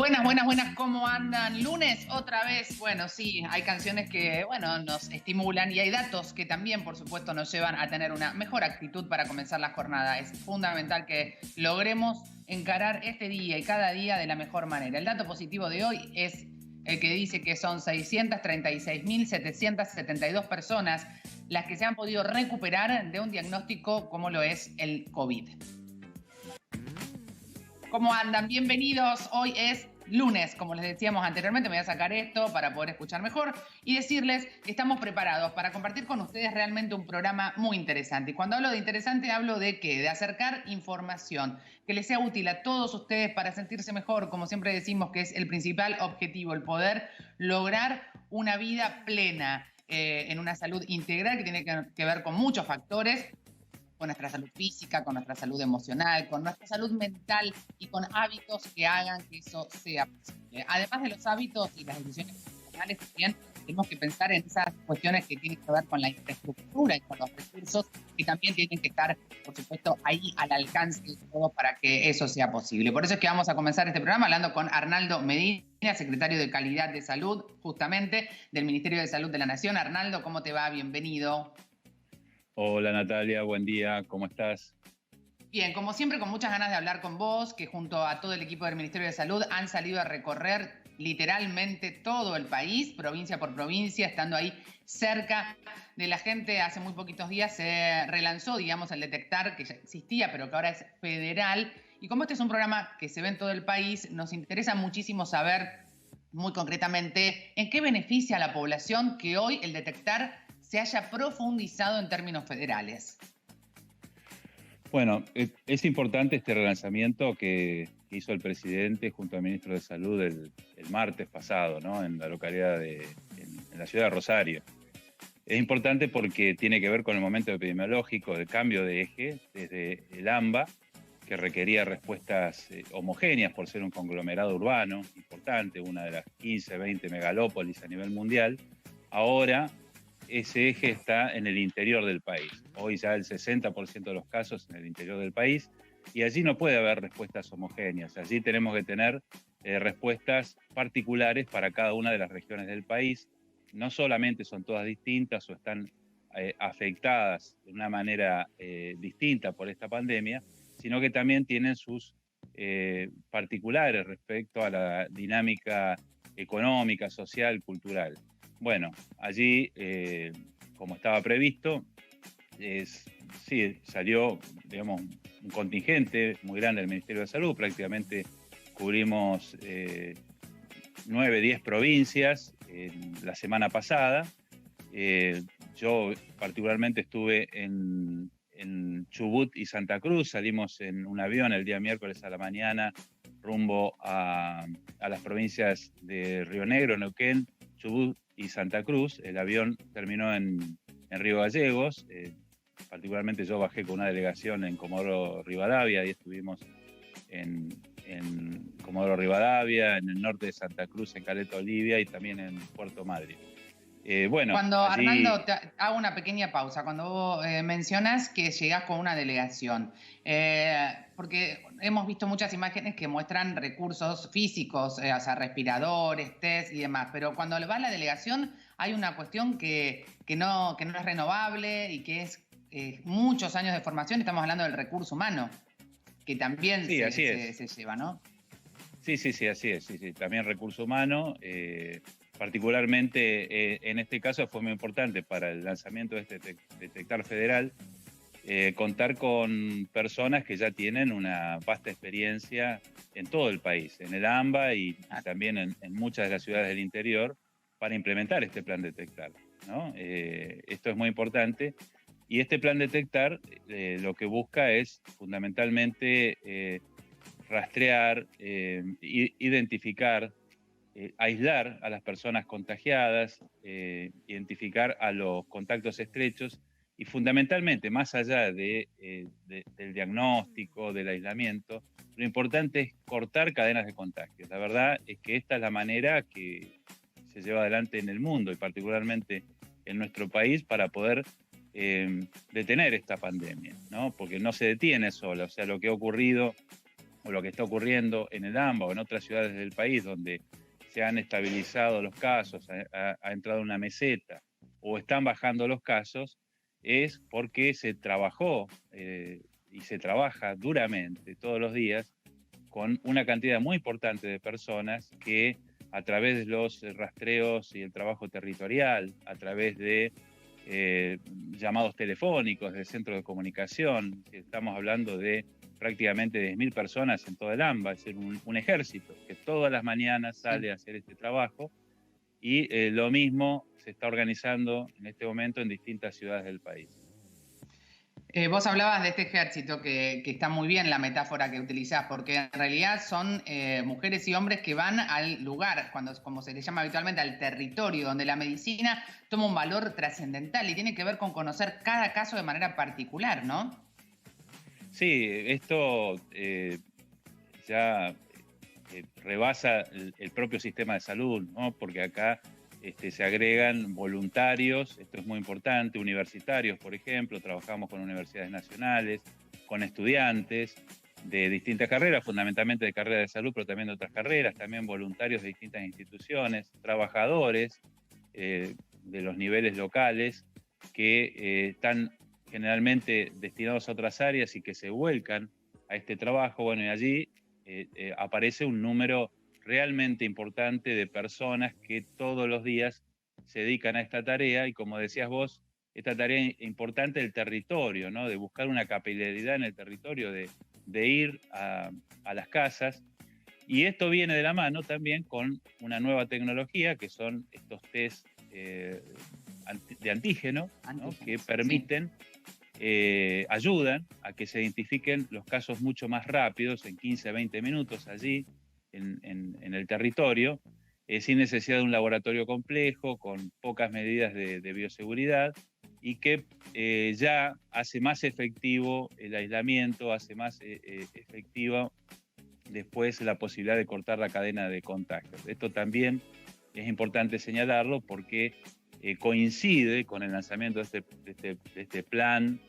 Buenas, buenas, buenas, ¿cómo andan? Lunes otra vez. Bueno, sí, hay canciones que, nos estimulan y hay datos que también, por supuesto, nos llevan a tener una mejor actitud para comenzar la jornada. Es fundamental que logremos encarar este día y cada día de la mejor manera. El dato positivo de hoy es el que dice que son 636.772 personas las que se han podido recuperar de un diagnóstico como lo es el COVID. ¿Cómo andan? Bienvenidos. Hoy es lunes, como les decíamos anteriormente. Me voy a sacar esto para poder escuchar mejor y decirles que estamos preparados para compartir con ustedes realmente un programa muy interesante. Y cuando hablo de interesante, hablo de ¿qué? De acercar información que les sea útil a todos ustedes para sentirse mejor, como siempre decimos que es el principal objetivo, el poder lograr una vida plena en una salud integral que tiene que ver con muchos factores, con nuestra salud física, con nuestra salud emocional, con nuestra salud mental y con hábitos que hagan que eso sea posible. Además de los hábitos y las decisiones personales, también tenemos que pensar en esas cuestiones que tienen que ver con la infraestructura y con los recursos que también tienen que estar, por supuesto, ahí al alcance de todos para que eso sea posible. Por eso es que vamos a comenzar este programa hablando con Arnaldo Medina, secretario de Calidad de Salud, justamente del Ministerio de Salud de la Nación. Arnaldo, ¿cómo te va? Bienvenido. Hola Natalia, buen día, ¿cómo estás? Bien, como siempre, con muchas ganas de hablar con vos, que junto a todo el equipo del Ministerio de Salud han salido a recorrer literalmente todo el país, provincia por provincia, estando ahí cerca de la gente. Hace muy poquitos días se relanzó, digamos, el Detectar, que ya existía, pero que ahora es federal. Y como este es un programa que se ve en todo el país, nos interesa muchísimo saber muy concretamente en qué beneficia a la población que hoy el Detectar se haya profundizado en términos federales. Bueno, es importante este relanzamiento que hizo el presidente junto al ministro de Salud el martes pasado, ¿no? En la localidad en la ciudad de Rosario. Es importante porque tiene que ver con el momento epidemiológico de cambio de eje desde el AMBA, que requería respuestas homogéneas por ser un conglomerado urbano importante, una de las 15, 20 megalópolis a nivel mundial. Ahora ese eje está en el interior del país. Hoy ya el 60% de los casos en el interior del país, y allí no puede haber respuestas homogéneas. Allí tenemos que tener respuestas particulares para cada una de las regiones del país. No solamente son todas distintas o están afectadas de una manera distinta por esta pandemia, sino que también tienen sus particulares respecto a la dinámica económica, social, cultural. Bueno, allí, como estaba previsto, sí, salió, digamos, un contingente muy grande del Ministerio de Salud. Prácticamente cubrimos 9, 10 provincias la semana pasada. Yo particularmente estuve en Chubut y Santa Cruz. Salimos en un avión el día miércoles a la mañana rumbo a las provincias de Río Negro, Neuquén, Chubut y Santa Cruz. El avión terminó en Río Gallegos. Particularmente yo bajé con una delegación en Comodoro Rivadavia y estuvimos en Comodoro Rivadavia, en el norte de Santa Cruz, en Caleta Olivia y también en Puerto Madryn. Cuando, allí... Arnaldo, te hago una pequeña pausa. Cuando vos mencionas que llegás con una delegación, porque hemos visto muchas imágenes que muestran recursos físicos, o sea, respiradores, test y demás, pero cuando va la delegación hay una cuestión que no es renovable y que es muchos años de formación. Estamos hablando del recurso humano, que también Sí, se lleva, ¿no? Sí, así es. Sí. También recurso humano. Particularmente en este caso fue muy importante para el lanzamiento de este Detectar Federal contar con personas que ya tienen una vasta experiencia en todo el país, en el AMBA y también en muchas de las ciudades del interior, para implementar este plan Detectar, ¿no? Esto es muy importante. Y este plan Detectar lo que busca es fundamentalmente rastrear, identificar, aislar a las personas contagiadas, identificar a los contactos estrechos y fundamentalmente, más allá del diagnóstico, del aislamiento, lo importante es cortar cadenas de contagio. La verdad es que esta es la manera que se lleva adelante en el mundo y particularmente en nuestro país para poder detener esta pandemia, ¿no? Porque no se detiene sola. O sea, lo que ha ocurrido o lo que está ocurriendo en el AMBA o en otras ciudades del país donde se han estabilizado los casos, ha entrado una meseta o están bajando los casos, es porque se trabajó y se trabaja duramente todos los días con una cantidad muy importante de personas que a través de los rastreos y el trabajo territorial, a través de llamados telefónicos del centro de comunicación, estamos hablando de prácticamente 10.000 personas en todo el AMBA, es decir, un ejército que todas las mañanas sale a hacer este trabajo, y lo mismo se está organizando en este momento en distintas ciudades del país. Vos hablabas de este ejército, que está muy bien la metáfora que utilizás, porque en realidad son mujeres y hombres que van al lugar, como se le llama habitualmente, al territorio, donde la medicina toma un valor trascendental y tiene que ver con conocer cada caso de manera particular, ¿no? Sí, esto ya rebasa el propio sistema de salud, ¿no? Porque acá se agregan voluntarios, esto es muy importante, universitarios, por ejemplo, trabajamos con universidades nacionales, con estudiantes de distintas carreras, fundamentalmente de carreras de salud, pero también de otras carreras, también voluntarios de distintas instituciones, trabajadores de los niveles locales que están generalmente destinados a otras áreas y que se vuelcan a este trabajo. Bueno, y allí aparece un número realmente importante de personas que todos los días se dedican a esta tarea, y como decías vos, esta tarea importante del territorio, ¿no? De buscar una capilaridad en el territorio, de ir a las casas. Y esto viene de la mano también con una nueva tecnología, que son estos test de antígeno, ¿no? Que permiten, ayudan a que se identifiquen los casos mucho más rápidos, en 15 a 20 minutos allí en el territorio, sin necesidad de un laboratorio complejo, con pocas medidas de bioseguridad, y que ya hace más efectivo el aislamiento, hace más efectiva después la posibilidad de cortar la cadena de contagios. Esto también es importante señalarlo porque coincide con el lanzamiento de este plan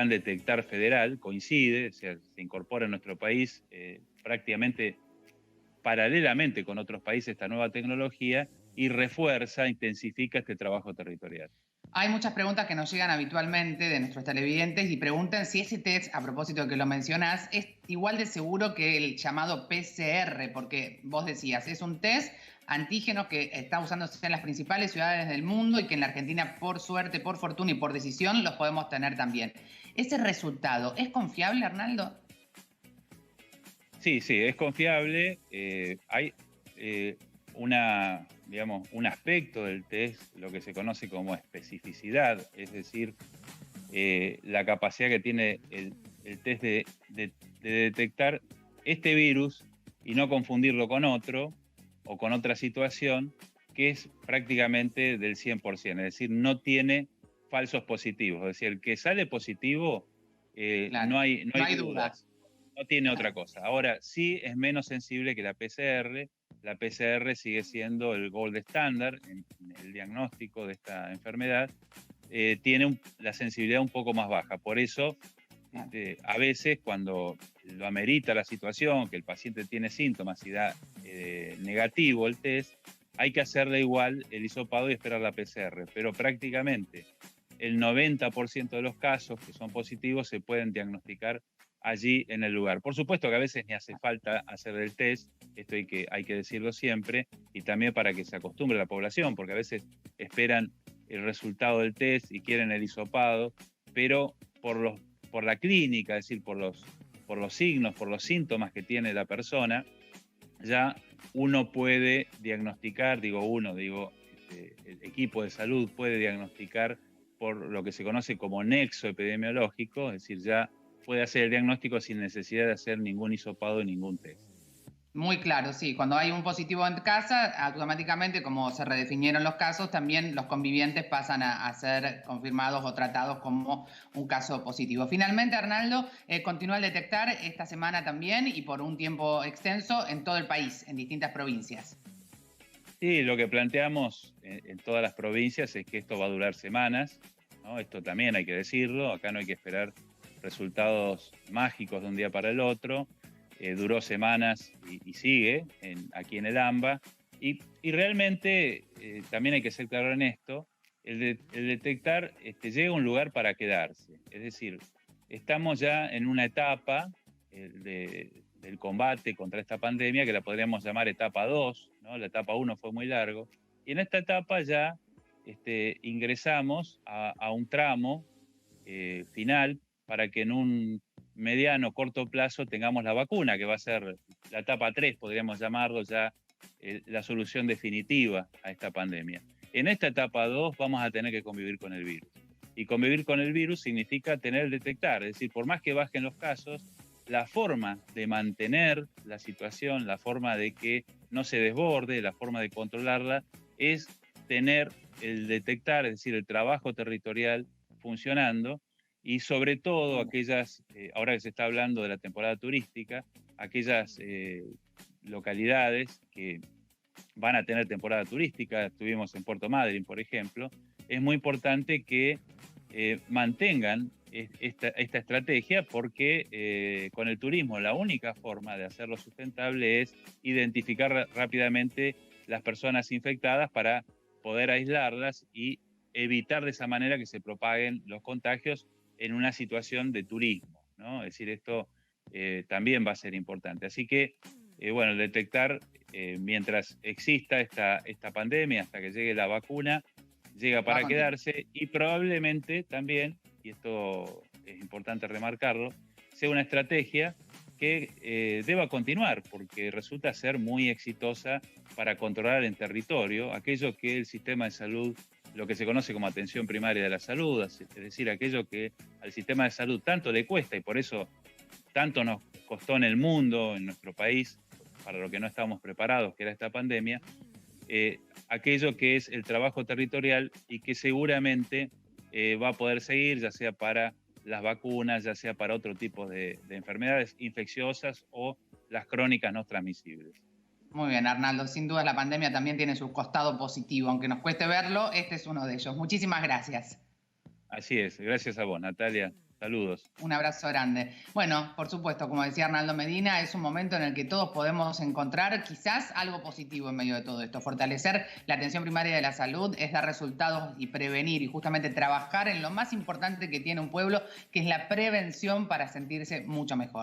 Detectar Federal, coincide, o sea, se incorpora en nuestro país prácticamente paralelamente con otros países esta nueva tecnología, y refuerza, intensifica este trabajo territorial. Hay muchas preguntas que nos llegan habitualmente de nuestros televidentes y preguntan si ese test, a propósito de que lo mencionás, es igual de seguro que el llamado PCR, porque vos decías, es un test antígeno que está usándose en las principales ciudades del mundo y que en la Argentina, por suerte, por fortuna y por decisión, los podemos tener también. ¿Ese resultado es confiable, Arnaldo? Sí, es confiable. Hay un aspecto del test, lo que se conoce como especificidad, es decir, la capacidad que tiene el test de detectar este virus y no confundirlo con otro o con otra situación, que es prácticamente del 100%, es decir, no tiene falsos positivos, es decir, el que sale positivo, Claro, no hay duda. dudas, no tiene otra cosa. Ahora, sí es menos sensible que la PCR. La PCR sigue siendo el gold standard en el diagnóstico de esta enfermedad. Tiene la sensibilidad un poco más baja. Por eso, a veces cuando lo amerita la situación, que el paciente tiene síntomas y da negativo el test, hay que hacerle igual el hisopado y esperar la PCR. Pero prácticamente el 90% de los casos que son positivos se pueden diagnosticar allí en el lugar. Por supuesto que a veces ni hace falta hacer el test, esto hay que decirlo siempre, y también para que se acostumbre la población, porque a veces esperan el resultado del test y quieren el hisopado, pero por la clínica, es decir, por los signos, por los síntomas que tiene la persona, ya uno puede diagnosticar, el equipo de salud puede diagnosticar por lo que se conoce como nexo epidemiológico, es decir, ya puede hacer el diagnóstico sin necesidad de hacer ningún hisopado y ningún test. Muy claro, sí. Cuando hay un positivo en casa, automáticamente, como se redefinieron los casos, también los convivientes pasan a ser confirmados o tratados como un caso positivo. Finalmente, Arnaldo, continúa al detectar esta semana también y por un tiempo extenso en todo el país, en distintas provincias. Sí, lo que planteamos en todas las provincias es que esto va a durar semanas, ¿no? Esto también hay que decirlo, acá no hay que esperar resultados mágicos de un día para el otro. Duró semanas y sigue aquí en el AMBA. Y realmente también hay que ser claro en esto, el detectar llega a un lugar para quedarse. Es decir, estamos ya en una etapa del combate contra esta pandemia que la podríamos llamar etapa 2, ¿no? La etapa 1 fue muy largo. Y en esta etapa ya ingresamos a un tramo final para que en un mediano, corto plazo tengamos la vacuna, que va a ser la etapa 3, podríamos llamarlo ya, la solución definitiva a esta pandemia. En esta etapa 2 vamos a tener que convivir con el virus. Y convivir con el virus significa detectar, es decir, por más que bajen los casos, la forma de mantener la situación, la forma de que no se desborde, la forma de controlarla, es tener el detectar, es decir, el trabajo territorial funcionando, y sobre todo aquellas, ahora que se está hablando de la temporada turística, aquellas localidades que van a tener temporada turística, estuvimos en Puerto Madryn, por ejemplo, es muy importante que mantengan esta estrategia porque con el turismo la única forma de hacerlo sustentable es identificar rápidamente las personas infectadas para poder aislarlas y evitar de esa manera que se propaguen los contagios en una situación de turismo, ¿no? Es decir, esto también va a ser importante. Así que, bueno, detectar mientras exista esta pandemia, hasta que llegue la vacuna, llega para quedarse, y probablemente también, y esto es importante remarcarlo, sea una estrategia que deba continuar, porque resulta ser muy exitosa para controlar en territorio aquello que el sistema de salud, lo que se conoce como atención primaria de la salud, es decir, aquello que al sistema de salud tanto le cuesta y por eso tanto nos costó en el mundo, en nuestro país, para lo que no estábamos preparados, que era esta pandemia, aquello que es el trabajo territorial y que seguramente va a poder seguir, ya sea para las vacunas, ya sea para otro tipo de enfermedades infecciosas o las crónicas no transmisibles. Muy bien, Arnaldo. Sin duda la pandemia también tiene su costado positivo, aunque nos cueste verlo, este es uno de ellos. Muchísimas gracias. Así es, gracias a vos, Natalia. Saludos. Un abrazo grande. Bueno, por supuesto, como decía Arnaldo Medina, es un momento en el que todos podemos encontrar quizás algo positivo en medio de todo esto. Fortalecer la atención primaria de la salud es dar resultados y prevenir y justamente trabajar en lo más importante que tiene un pueblo, que es la prevención para sentirse mucho mejor.